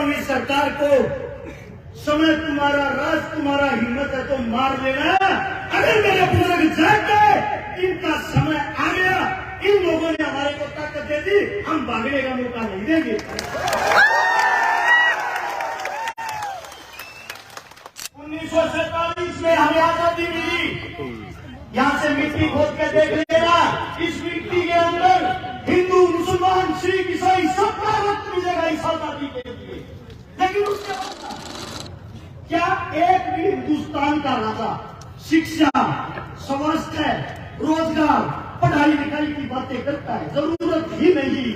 अपनी सरकार को समय तुम्हारा, राज तुम्हारा, हिम्मत है तो मार लेना। अगर मेरे बुजुर्ग जाग गए, इनका समय आ गया, इन लोगों ने हमारे को ताकत दे दी, हम भागने का मौका नहीं देंगे। 1947 में हमें आजादी मिली। यहाँ से मिट्टी खोद के देख लेना, इस मिट्टी के अंदर हिंदू, मुसलमान, सिख, ईसाई सबका वक्त मिलेगा इस आजादी के लिए। लेकिन उसके बाद क्या एक भी हिंदुस्तान का राजा शिक्षा, स्वास्थ्य, रोजगार, पढ़ाई लिखाई की बातें करता है? जरूरत ही नहीं,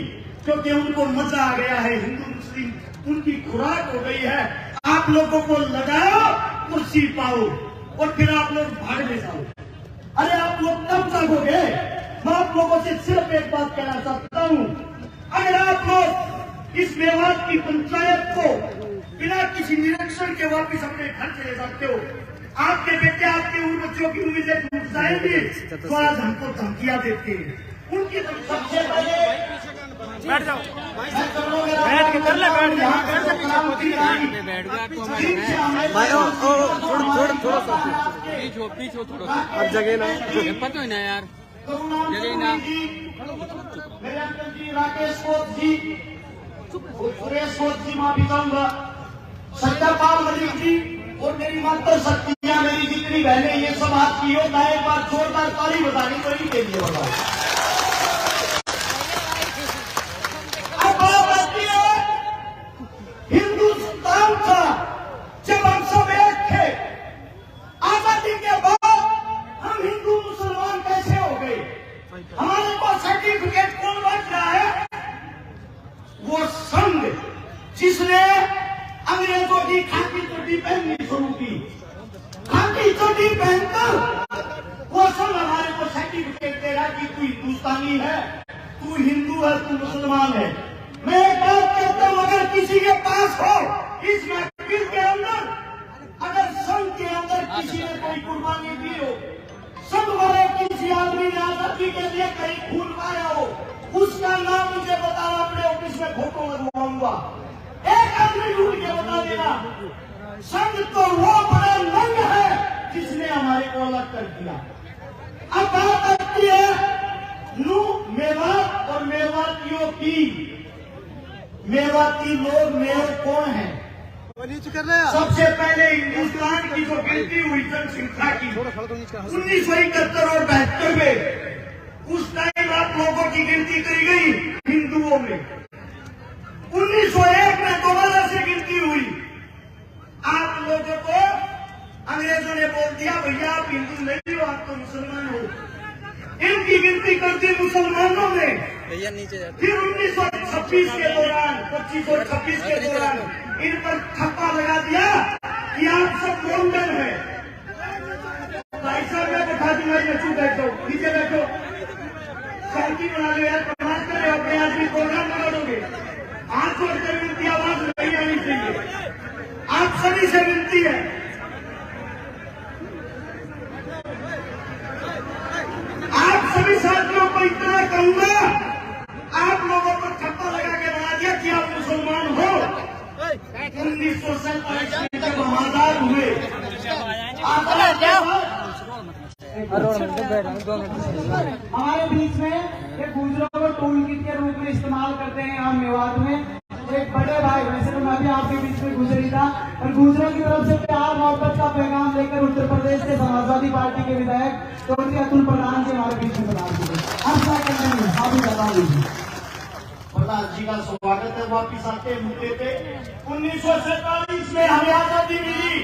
क्योंकि उनको मजा आ गया है। हिंदू मुस्लिम उनकी खुराक हो गई है। आप लोगों को लगाओ, कुर्सी पाओ और फिर आप लोग भाग ले जाओ। अरे आप लोग कब जागोगे? मैं आप लोगों से सिर्फ एक बात कहना चाहता हूँ, अगर आप लोग इस मेवात की पंचायत को बिना किसी निरीक्षण के वापिस अपने घर चले जाते हो, आपके बेटे, आपके उन बच्चों की उम्मीदें टूट जाएंगी, तो आज हमको धमकियां देते हैं। उनकी सबसे पहले बैठ जाओ, बैठ के कर ले, बैठ थोड़ा अब जगह ना पता है ना यार, जगह ना। मेरे अंकल जी राकेश कोच जी, सुरेश कोच जी, माफी चाहूंगा, सत्यापाल मलिक जी और मेरी माता शक्तियां, मेरी जितनी बहनें, ये सब आपकी हो। मैं एक बार जोरदार ताली बजानी पड़ी के लिए बता। अब बात आती है हिंदुस्तान का, जब हम सब एक थे, आजादी के बाद हम हिंदू मुसलमान कैसे हो गए? हमारे पास सर्टिफिकेट कौन बांट रहा है? वो संघ जिसने अंग्रेजों की खाकी चोटी पहननी शुरू की। खाकी चोटी पहनकर वो सब हमारे को सर्टिफिकेट दे रहा कि तू हिंदुस्तानी है, तू हिंदू है, तू मुसलमान है। मैं एक बात कहता हूं, अगर किसी के पास हो इस महफिल के अंदर, अगर संघ के अंदर किसी ने कोई कुर्बानी दी हो, संघ वाले किसी आदमी ने आजादी के लिए कहीं खून पाया हो, उसका नाम मुझे बताओ, अपने ऑफिस में फोटो लगवाऊंगा। एक आदमी ढूंढ के बता देना। संघ तो वो बड़ा नंग है जिसने हमारे को अलग कर दिया। अब बात आती है नू मेवात और मेवातियों की। मेवाती लोग मेयर कौन है? सबसे पहले हिंदुस्तान की जो गिनती हुई जनसंख्या की 1971 और 72 में, उस टाइम आप लोगों की गिनती करी गई हिंदुओं में। 1901 में दोबारा से गिनती हुई। आप लोगों को अंग्रेजों ने बोल दिया, भैया आप हिंदू नहीं हो, आप तो मुसलमान हो। इनकी गिनती कर दी मुसलमानों ने। फिर 1926 के दौरान, 25 और 26 के दौरान इन पर ठप्पा लगा दिया कि आप सब मोमडन हैं। भाई साहब मैं बैठा दूंगा, नचू बैठो, नीचे बैठो, शांति बना लो यार, प्रमाण कर रहे हो, अपने आदमी प्रोग्राम बना दोगे। हाथ जोड़कर विनती, आवाज नहीं आनी चाहिए, आप सभी से विनती है। आप सभी साथियों को इतना कहूंगा, आप लोगों को ठप्पा लगा के बना दिया कि आप मुसलमान हो। 1947 में जब हम आजाद हुए, हमारे बीच में एक गुजरों को टूल किट के रूप में इस्तेमाल करते हैं। हम मेवात में एक बड़े भाई, वैसे तो मैं भी आपके बीच में गुजरी था, और गुजरों की तरफ से प्यार मोहब्बत का पैगाम लेकर उत्तर प्रदेश के समाजवादी पार्टी के विधायक चौधरी अतुल प्रधान जी हमारे बीच में प्रदान किए। प्रधान जी का स्वागत है। वापिस आते मुद्दे पे, 1947 में हमें आजादी मिली।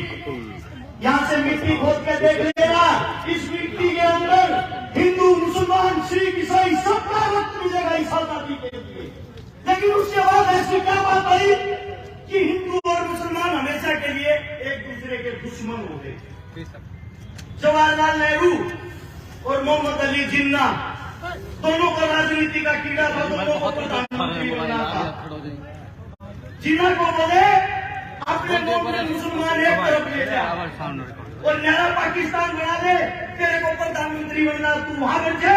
यहाँ से मिट्टी खोद के देख लेना, इस मिट्टी के अंदर हिंदू, मुसलमान, सिख, ईसाई सबका वक्त मिलेगा इस आजादी के लिए। लेकिन उसके बाद ऐसी क्या बात आई कि हिंदू और मुसलमान हमेशा के लिए एक दूसरे के दुश्मन हो गए। जवाहरलाल नेहरू और मोहम्मद अली जिन्ना दोनों को राजनीति का कीड़ा था, दोनों को प्रधानमंत्री बनना था। जिन्ना को बोले अपने मुसलमान एक तरफ ले जा और नया पाकिस्तान बना दे, तेरे को प्रधानमंत्री बनना, तू वहां बन जा।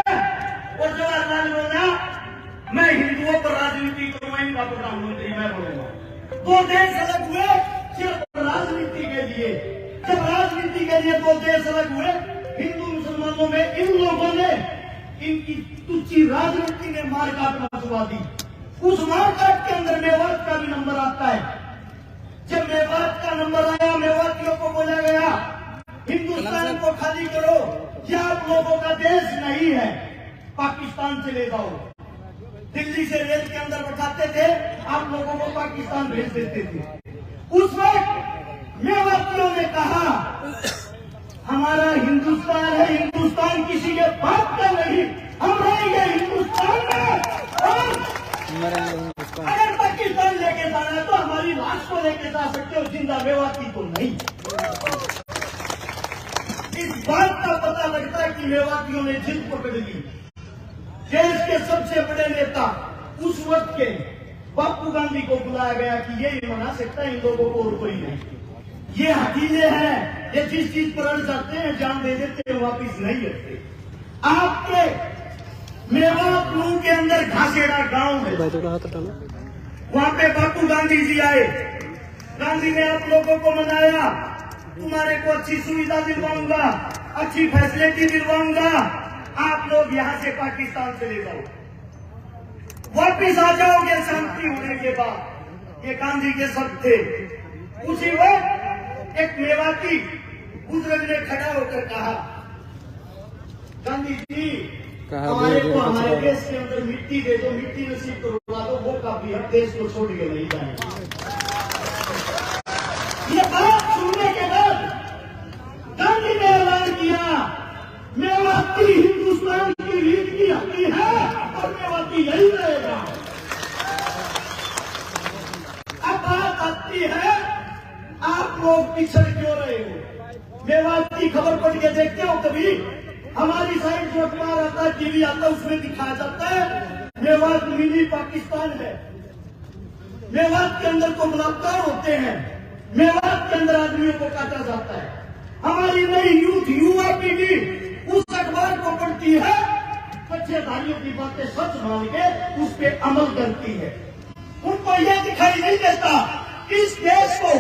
और जवाहरलाल बोला मैं हिंदुओं पर राजनीति करूंगा, इनका प्रधानमंत्री मैं बनूंगा। दो देश अलग हुए सिर्फ राजनीति के लिए। जब राजनीति के लिए दो देश अलग हुए, हिंदू मुसलमानों में इन लोगों ने इनकी तुच्छी राजनीति ने मारकाट मचवा दी। उस मारकाट के अंदर मेवात का भी नंबर आता है। जब मेवात का नंबर आया, मेवातियों को बोला गया हिंदुस्तान को खाली करो, यह आप लोगों का देश नहीं है, पाकिस्तान चले जाओ। दिल्ली से रेल के अंदर बैठाते थे, आप लोगों को पाकिस्तान भेज देते थे। उस वक्त मेवातियों ने कहा हमारा हिंदुस्तान है, हिंदुस्तान किसी के बाप का नहीं, हम रहेंगे हिंदुस्तान में। और अगर पाकिस्तान लेके जाना है तो हमारी लाश को लेके जा सकते हो, जिंदा मेवाती को नहीं। इस बात का पता लगता है कि मेवातियों ने जिद पकड़ ली। देश के सबसे बड़े नेता उस वक्त के बापू गांधी को बुलाया गया कि ये मना सकता है इन लोगों को और कोई नहीं, ये हकीले हैं, ये जिस चीज पर अड़ जाते हैं जान दे देते हैं, वापिस नहीं लेते। आपके मेवात के अंदर घासेड़ा गांव है, वहां पे बापू गांधी जी आए। गांधी ने आप लोगों को मनाया, तुम्हारे को अच्छी सुविधा दिलवाऊंगा, अच्छी फैसिलिटी दिलवाऊंगा, आप लोग यहाँ से पाकिस्तान चले जाओ, वापिस आ जाओगे शांति होने के बाद। ये गांधी के शब्द थे। उसी वक्त एक मेवाती बुजुर्ग ने खड़ा होकर कहा, गांधी जी हमारे को हमारे देश के अंदर मिट्टी दे दो, मिट्टी नसीब करवा दो, वो काफी हम देश को छोड़ के नहीं जाएंगे। ये बात सुनने के बाद गांधी ने ऐलान किया मेवाती हिंदुस्तान की रीत की हड्डी है और मेवाती यही रहेगा। अब बात आती है आप लोग पिछड़ क्यों रहे हो? मेवाती खबर पढ़ के देखते हो कभी? हमारी साइड जो अखबार आता है, टीवी आता है, उसमें दिखाया जाता है मेवात मिनी पाकिस्तान है, मेवात के अंदर को बलात्कार होते हैं, मेवात के अंदर आदमियों को काटा जाता है। हमारी नई यूथ युवा पीढ़ी उस अखबार को पढ़ती है, बच्चेदारियों की बातें सच मान के उस पर अमल करती है। उनको यह दिखाई नहीं देता इस देश को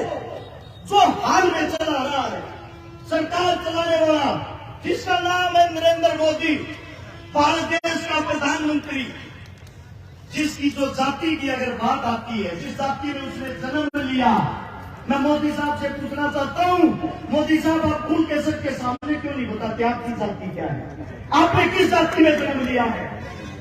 जो हाल में चला रहा है, सरकार चलाने वाला जिसका नाम है नरेंद्र मोदी, भारत देश का प्रधानमंत्री, जिसकी जो जाति की अगर बात आती है, जिस जाति में उसने जन्म लिया, मैं मोदी साहब से पूछना चाहता हूं, मोदी साहब आप खुल के सबके सामने क्यों नहीं बताते आपकी जाति क्या है? आपने किस जाति में जन्म लिया है?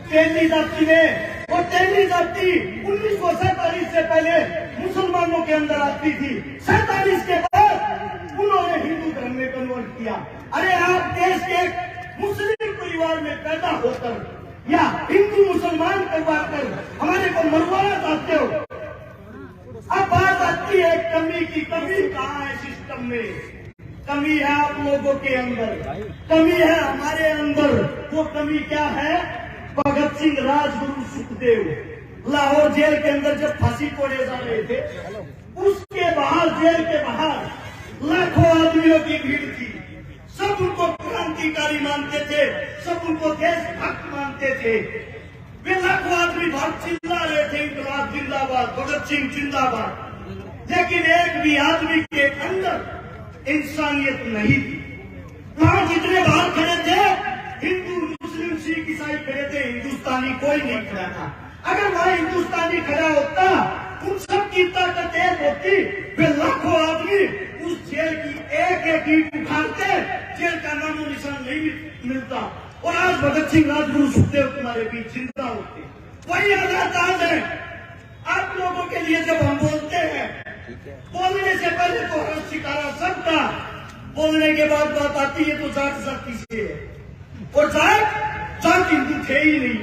तेली जाति में। और तेली जाति 1947 से पहले मुसलमानों के अंदर आती थी, 47 के बाद उन्होंने हिंदू धर्म में कन्वर्ट किया। अरे आप देश के मुस्लिम परिवार में पैदा होकर या हिंदू मुसलमान करवाकर हमारे को मरवाना चाहते हो। अब बात आती है कमी की। कमी कहाँ है सिस्टम में? कमी है आप लोगों के अंदर, कमी है हमारे अंदर। वो कमी क्या है? भगत सिंह, राजगुरु, सुखदेव लाहौर जेल के अंदर जब फांसी कोड़े जा रहे थे, उसके बाहर, जेल के बाहर लाखों आदमियों की भीड़ थी। सब उनको क्रांतिकारी मानते थे, सब उनको देशभक्त मानते थे। वे लाखों आदमी बाहर चिल्ला रहे थे, इंकलाब जिंदाबाद, भगत सिंह जिंदाबाद। लेकिन एक भी आदमी के अंदर इंसानियत नहीं थी। वहां जितने बाहर खड़े थे, हिंदू, मुस्लिम, सिख, ईसाई खड़े थे, हिंदुस्तानी कोई नहीं खड़ा था। अगर वहां हिंदुस्तानी खड़ा होता, उन सब की ताकत एक होती, वे लाखों आदमी उस जेल की एक एक ईंट उठाते, जेल का नामो निशान नहीं मिलता। और आज भगत सिंह, राजगुरु, सुखदेव तुम्हारे बीच जिंदा होते। वही आजाद है आप लोगों के लिए। जब हम बोलते हैं, बोलने से पहले तो हर शिकारा सबका, बोलने के बाद बात आती है तो जाट जाति से है, और जाट हिंदू थे ही नहीं।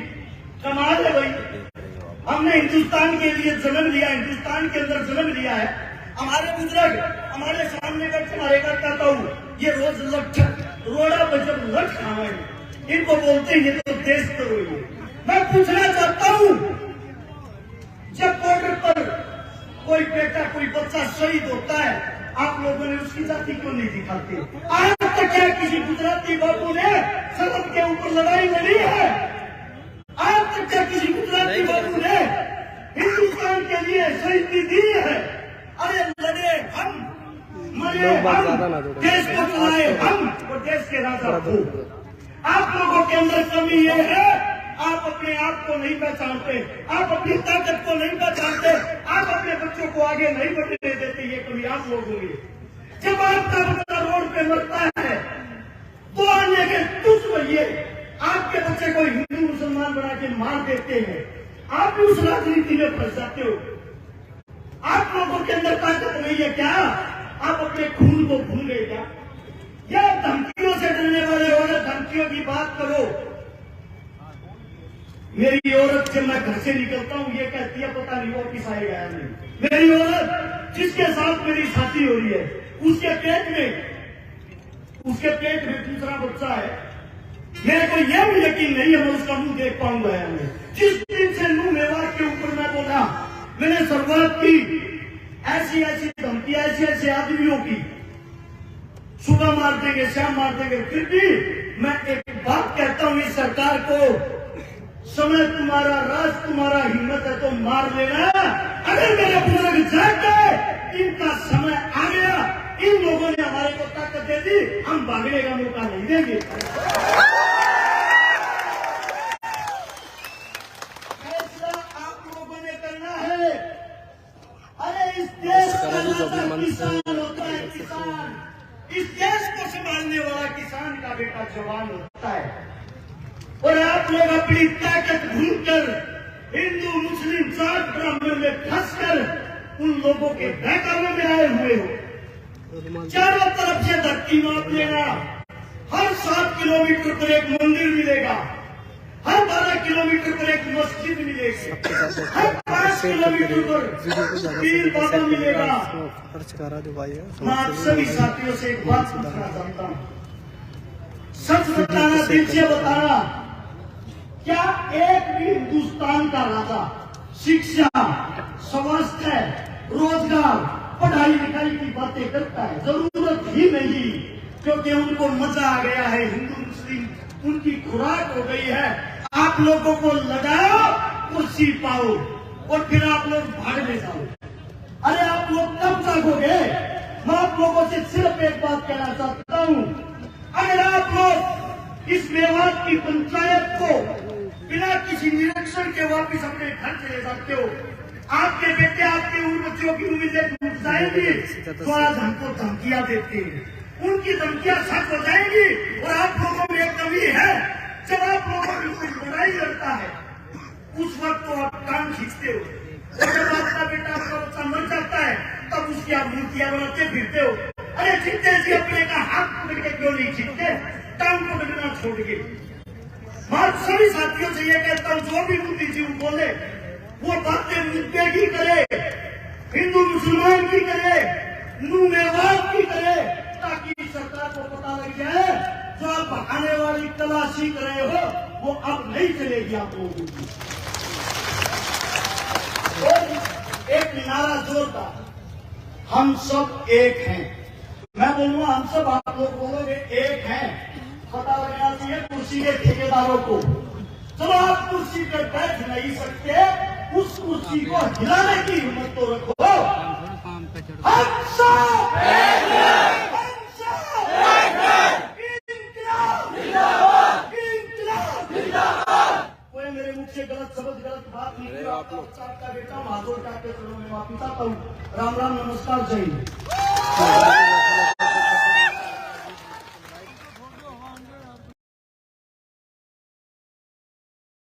कमाल है भाई, हमने हिंदुस्तान के लिए जन्म लिया, हिंदुस्तान के अंदर जन्म लिया है। हमारे बुजुर्ग हमारे सामने बैठे, हमारे घर कहता हूँ, ये रोज लठ रोड़ा पर जब लठ खाए, इनको बोलते हैं ये तो देश द्रोही। मैं पूछना चाहता हूँ, जब बॉर्डर पर कोई बेटा, कोई बच्चा शहीद होता है, आप लोगों ने उसकी जाति क्यों नहीं दिखाते? आज तक क्या किसी गुजराती बाबू ने सरहद के ऊपर लड़ाई लड़ी है? आज तक क्या किसी गुजराती बाबू ने हिंदुस्तान के लिए शहीदी दी है। अरे लड़े हम, मरे हम, देश को चलाए हम और देश के राजा हो। आप लोगों के अंदर कमी ये है, आप अपने आप को नहीं पहचानते, आप अपनी ताकत को नहीं पहचानते, आप अपने बच्चों को आगे नहीं बढ़ने देते। ये कभी आप लोगों में, जब आपका बच्चा रोड पे मरता है तो आने के कुछ भैया आपके बच्चे को हिंदू मुसलमान बना के मार देते हैं, आप भी उस राजनीति में फंस जाते हो। आप लोगों के अंदर ताकत नहीं है क्या? आप अपने खून को भूल गए क्या? या धमकियों से डरने वाले हो? धमकियों की बात करो। मेरी औरत जब मैं घर से निकलता हूँ ये कहती है पता नहीं वापिस आएगा या नहीं। मेरी औरत जिसके साथ मेरी शादी हो रही है उसके पेट में दूसरा बच्चा है, मेरे को यह भी यकीन नहीं है मैं उसका मुंह देख पाऊंगा या नहीं। जिस दिन से मुंह मेवाड़ के ऊपर मैं बोला, मैंने शुरुआत की ऐसी ऐसी धमकी ऐसे ऐसे आदमियों की, सुबह मार देंगे शाम मार देंगे, फिर भी मैं एक बात कहता हूँ इस सरकार को, समय तुम्हारा, राज तुम्हारा, हिम्मत है तो मार लेना। अगर मेरे बुजुर्ग जाग गए, इनका समय आ गया, इन लोगों ने हमारे को ताकत दे दी, हम भागने का मौका नहीं देंगे। फैसला आप लोगों ने करना है। अरे इस देश का राजा किसान होता है, किसान। इस देश को संभालने वाला किसान का बेटा जवान होता है। और आप लोग अपनी ताकत भूलकर हिंदू मुस्लिम जाट ब्राह्मण में फंसकर उन लोगों के बहकावे में आए हुए हो। चारों तरफ से धरती माप लेना, हर 7 किलोमीटर पर एक मंदिर मिलेगा, हर 12 किलोमीटर पर एक मस्जिद मिलेगी, हर 5 किलोमीटर पर पीर बाबा मिलेगा। मैं आप सभी साथियों से एक बात पूछना चाहता हूँ, सच बताना, दिल से बताना, क्या एक भी हिंदुस्तान का राजा शिक्षा, स्वास्थ्य, रोजगार, पढ़ाई लिखाई की बातें करता है? जरूरत ही नहीं, क्योंकि उनको मजा आ गया है। हिंदू मुस्लिम उनकी खुराक हो गई है। आप लोगों को लगाओ, कुर्सी पाओ और फिर आप लोग भागने जाओ। अरे आप लोग कब जागोगे? मैं आप लोगों से सिर्फ एक बात कहना चाहता हूँ, अगर आप लोग इस मेवात की पंचायत को बिना किसी निरीक्षण के वापिस अपने घर चले जाते हो, आपके बेटे आपके उन बच्चों की उम्मीदें टूट जाएंगी तो आज हमको धमकियां देते हैं, उनकी धमकियां सच हो जाएंगी। और आप लोगों में एक कमी है, जब आप लोगों की कोई लड़ाई लड़ता है उस वक्त तो आप कान खींचते हो, जब आपका बेटा आपका बच्चा मर जाता है तब उसकी आप मूर्तियां बनाते फिरते हो। अरे जितने जी अपने का हाथ पकड़ के क्यों नहीं खींचते, टांग पकड़ना छोड़ के। मैं सभी साथियों से यह कहता हूँ, जो भी बुद्धिजीवी बोले वो बातें मुद्दे की करे, हिंदू मुसलमान की करे, नू मेवाड़ की करे, ताकि सरकार को पता लग जाए जो आप बहाने वाली कला सीख रहे हो वो अब नहीं चलेगी आप लोगों की। और एक नारा जोरदार, हम सब एक हैं। मैं बोलूंगा हम सब, आप लोग बोलोगे एक हैं। पता लगना चाहिए कुर्सी के ठेकेदारों को, जब आप कुर्सी पर बैठ नहीं सकते उस कुर्सी को हिलाने की हिम्मत तो रखो। हम सब कोई मेरे मुख से गलत शब्द गलत बात नहीं, आपका बेटा माधोर का के चरणों में माफी चाहता हूँ। राम राम, नमस्कार, जय हिंद।